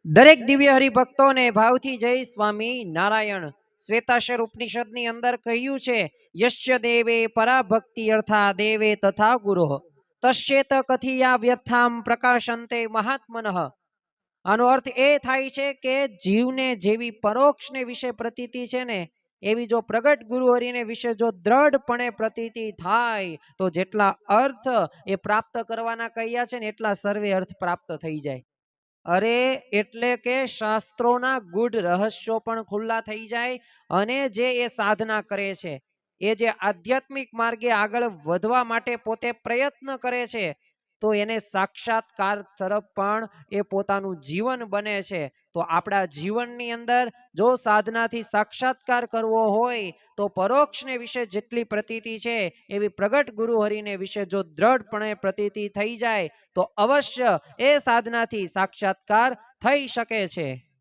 દરેક દિવ્ય હરિભક્તોને ભાવથી જય સ્વામી નારાયણ। શ્વેતાક્ષર ઉપનિષદની અંદર કહ્યું છે, યશ્ય દેવે પરાભક્તિ અર્થા દેવે તથા ગુરો તશ્ચેત કથિયા વ્યર્થામ પ્રકાશંતે મહાત્મનઃ। આનો અર્થ એ થાય છે કે જીવને જેવી પરોક્ષને વિશે પ્રતીતિ છે ને, એવી જો પ્રગટ ગુરુહરિને વિશે જો દ્રઢપણે પ્રતીતિ થાય તો જેટલા અર્થ એ પ્રાપ્ત કરવાના કહ્યા છે ને એટલા સર્વે અર્થ પ્રાપ્ત થઈ જાય। અરે એટલે કે શાસ્ત્રોના ગૂઢ રહસ્યો પણ ખુલ્લા થઈ જાય અને જે એ સાધના કરે છે, એ જે આધ્યાત્મિક માર્ગે આગળ વધવા માટે પોતે પ્રયત્ન કરે છે, તો એને સાક્ષાત્કાર તરફ પણ એ પોતાનું જીવન બને છે। તો આપણા જીવનની અંદર જો સાધનાથી સાક્ષાત્કાર કરવો હોય તો પરોક્ષને વિશે જેટલી પ્રતીતિ છે એવી પ્રગટ ગુરુહરિને વિશે જો દ્રઢપણે પ્રતીતિ થઈ જાય તો અવશ્ય એ સાધનાથી સાક્ષાત્કાર થઈ શકે છે।